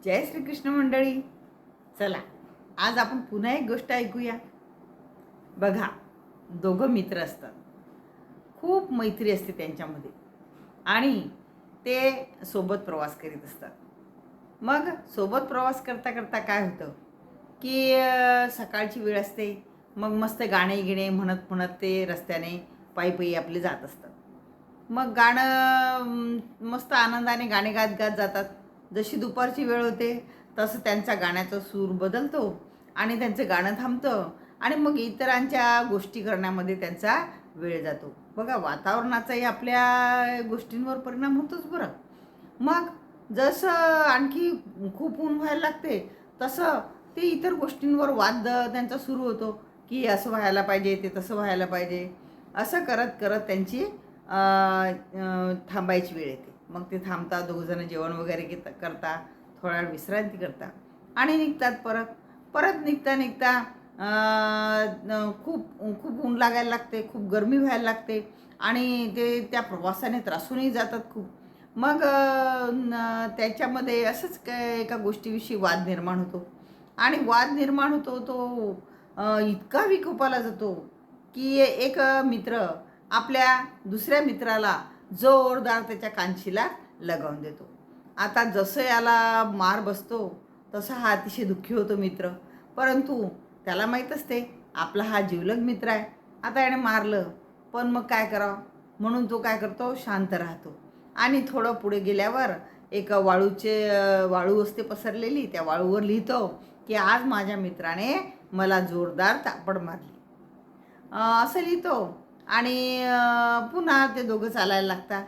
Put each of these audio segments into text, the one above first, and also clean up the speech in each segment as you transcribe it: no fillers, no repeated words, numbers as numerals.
जय श्रीकृष्ण मंडळी. चला, आज आपण पुन्हा एक गोष्ट ऐकूया. बघा, दोघं मित्र असतात, खूप मैत्री असते त्यांच्यामध्ये आणि ते सोबत प्रवास करीत असतात. मग सोबत प्रवास करता करता काय होतं की सकाळची वेळ असते. मग मस्त गाणे गिणे म्हणत म्हणत ते रस्त्याने पायी पायी आपले जात असतात. मग गाणं मस्त आनंदाने गाणे गात गात जातात. जशी दुपारची वेळ होते तसं त्यांचा गाण्याचा सूर बदलतो आणि त्यांचं गाणं थांबतं आणि मग इतरांच्या गोष्टी करण्यामध्ये त्यांचा वेळ जातो. बघा, वातावरणाचाही आपल्या गोष्टींवर परिणाम होतोच बरं. मग जसं आणखी खूप ऊन व्हायला लागते तसं ते इतर गोष्टींवर वाद त्यांचा सुरू होतो की असं व्हायला पाहिजे, ते तसं व्हायला पाहिजे. असं करत करत त्यांची थांबायची वेळ येते. मग ते थांबतात, दोघंजणं जेवण वगैरे करता, थोडा वेळ विश्रांती करता आणि निघतात परत. परत निघता निघता खूप खूप ऊन लागायला लागते, खूप गरमी व्हायला लागते आणि ते त्या प्रवासाने त्रासूनही जातात खूप. मग त्याच्यामध्ये असंच काय एका गोष्टीविषयी वाद निर्माण होतो आणि वाद निर्माण होतो तो इतका विकोपाला जातो की एक मित्र आपल्या दुसऱ्या मित्राला जोरदार त्याच्या कानशिला लगावून देतो. आता जसं याला मार बसतो तसा हा अतिशय दुःखी होतो मित्र. परंतु त्याला माहीत असते आपला हा जिवलग मित्र आहे, आता याने मारलं पण मग काय करावं, म्हणून तो काय करतो, शांत राहतो. आणि थोडं पुढे गेल्यावर एक वाळू असते पसरलेली, त्या वाळूवर लिहितो की आज माझ्या मित्राने मला जोरदार तापड मारली, असं लिहितो. आणि पुन्हा ते दोघं चालायला लागतात.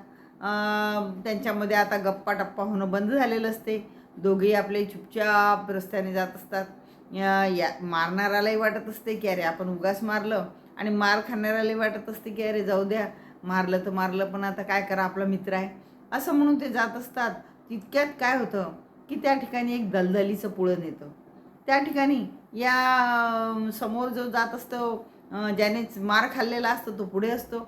त्यांच्यामध्ये आता गप्पा टप्पा होणं बंद झालेलं असते. दोघेही आपले चुपचाप रस्त्याने जात असतात. या मारणाऱ्यालाही वाटत असते की अरे आपण उगाच मारलं आणि मार खाणाऱ्यालाही वाटत असते की अरे जाऊ द्या, मारलं तर मारलं पण आता काय करा, आपला मित्र आहे, असं म्हणून ते जात असतात. तितक्यात काय होतं की त्या ठिकाणी एक दलदलीचं पुळण येतं. त्या ठिकाणी या समोर जो जात असतो, ज्याने मार खाल्लेला असतो तो पुढे असतो.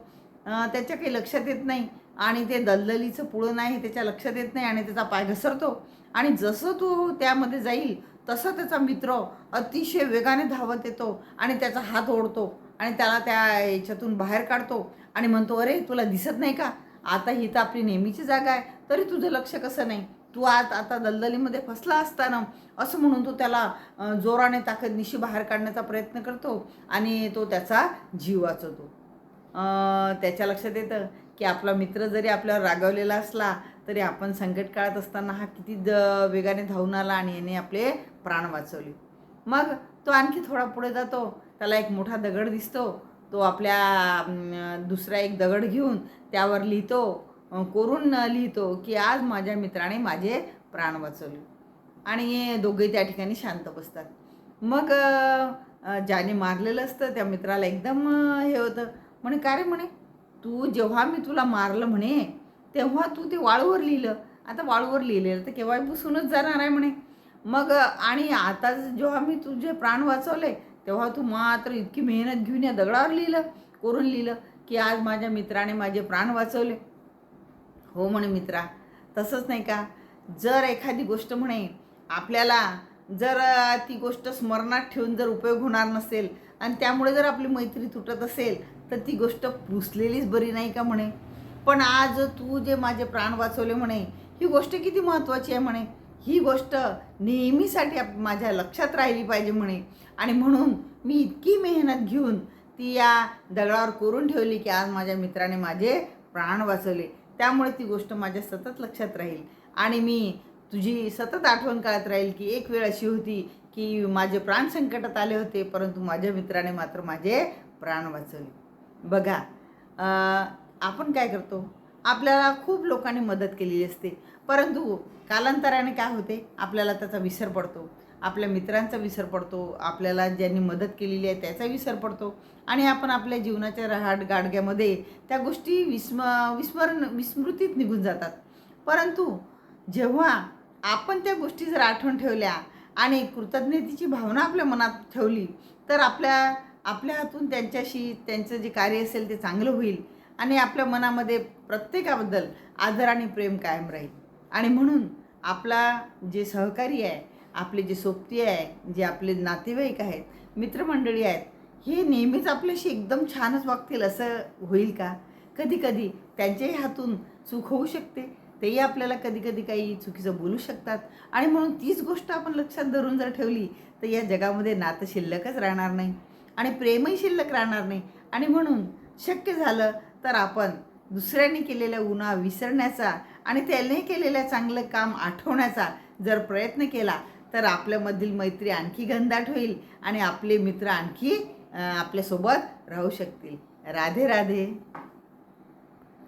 त्याच्या काही लक्षात येत नाही आणि ते दलदलीचं पुळण आहे त्याच्या लक्षात येत नाही आणि त्याचा पाय घसरतो आणि जसं तो त्यामध्ये जाईल तसं त्याचा मित्र अतिशय वेगाने धावत येतो आणि त्याचा हात ओढतो आणि त्याला त्या याच्यातून बाहेर काढतो आणि म्हणतो, अरे तुला दिसत नाही का, आता ही तर आपली नेहमीची जागा आहे, तरी तुझं लक्ष कसं नाही, तू आता दलदलीमध्ये फसला असताना, असं म्हणून तो त्याला जोराने ताकदनिशी बाहेर काढण्याचा प्रयत्न करतो आणि तो त्याचा जीव वाचवतो. त्याच्या लक्षात येतं की आपला मित्र जरी आपल्यावर रागावलेला असला तरी आपण संकट काळात असताना हा किती वेगाने धावून आला आणि याने आपले प्राण वाचवले. मग तो आणखी थोडा पुढे जातो, त्याला एक मोठा दगड दिसतो. तो आपल्या दुसरा एक दगड घेऊन त्यावर लिहितो, कोरून लिहितो की आज माझ्या मित्राने माझे प्राण वाचवले. आणि दोघे त्या ठिकाणी शांत बसतात. मग ज्याने मारलेलं असतं त्या मित्राला एकदम हे होतं. म्हणे, का रे, म्हणे, तू जेव्हा मी तुला मारलं म्हणे तेव्हा तू ते वाळूवर लिहिलं, आता वाळूवर लिहिलेलं तर केव्हा पुसूनच जाणार आहे म्हणे. मग आणि आता जेव्हा मी तुझे प्राण वाचवले तेव्हा तू मात्र इतकी मेहनत घेऊन या दगडावर लिहिलं, कोरून लिहिलं की आज माझ्या मित्राने माझे प्राण वाचवले. हो म्हणे मित्रा, तसंच नाही का, जर एखादी गोष्ट म्हणे आपल्याला जर ती गोष्ट स्मरणात ठेवून जर उपयोग होणार नसेल आणि त्यामुळे जर आपली मैत्री तुटत असेल तर ती गोष्ट पुसलेलीच बरी नाही का म्हणे. पण आज तू जे माझे प्राण वाचवले म्हणे, ही गोष्ट किती महत्त्वाची आहे म्हणे, ही गोष्ट नेहमीसाठी माझ्या लक्षात राहिली पाहिजे म्हणे. आणि म्हणून मी इतकी मेहनत घेऊन ती या दगडावर कोरून ठेवली की आज माझ्या मित्राने माझे प्राण वाचवले. त्यामुळे ती गोष्ट माझ्या सतत लक्षात राहील आणि मी तुझी सतत आठवण काढत राहील की एक वेळ अशी होती की माझे प्राण संकटात आले होते परंतु माझ्या मित्राने मात्र माझे प्राण वाचवले. बघा, आपण काय करतो, आपल्याला खूप लोकांनी मदत केलेली असते परंतु कालांतराने काय होते, आपल्याला त्याचा विसर पडतो, आपल्या मित्रांचा विसर पडतो, आपल्याला ज्यांनी मदत केलेली आहे त्याचा विसर पडतो आणि आपण आपल्या जीवनाच्या गाडग्यामध्ये त्या गोष्टी विस्मृतीत निघून जातात. परंतु जेव्हा आपण त्या गोष्टी जर आठवण ठेवल्या आणि कृतज्ञतेची भावना आपल्या मनात ठेवली तर आपल्या हातून त्यांचं जे कार्य असेल ते चांगलं होईल आणि आपल्या मनामध्ये प्रत्येकाबद्दल आदर आणि प्रेम कायम राहील. आणि म्हणून आपला जे सहकारी आहे, आपले जे सोबती आहे, जे आपले नातेवाईक आहेत, मित्रमंडळी आहेत, हे नेहमीच आपल्याशी एकदम छानच वागतील असं होईल का? कधी कधी त्यांच्याही हातून चूक होऊ शकते. तेही आपल्याला कधी कधी काही चुकीचं बोलू शकतात. आणि म्हणून तीच गोष्ट आपण लक्षात धरून जर ठेवली तर या जगामध्ये नातं शिल्लकच राहणार नाही आणि प्रेमही शिल्लक राहणार नाही. आणि म्हणून शक्य झालं तर आपण दुसऱ्यांनी केलेल्या उणा विसरण्याचा आणि त्याने केलेलं चांगलं काम आठवण्याचा जर प्रयत्न केला तर आपल्यामधील मैत्री आणखी घनदाट होईल आणि आपले मित्र आणखी आपल्यासोबत राहू शकतील. राधे राधे.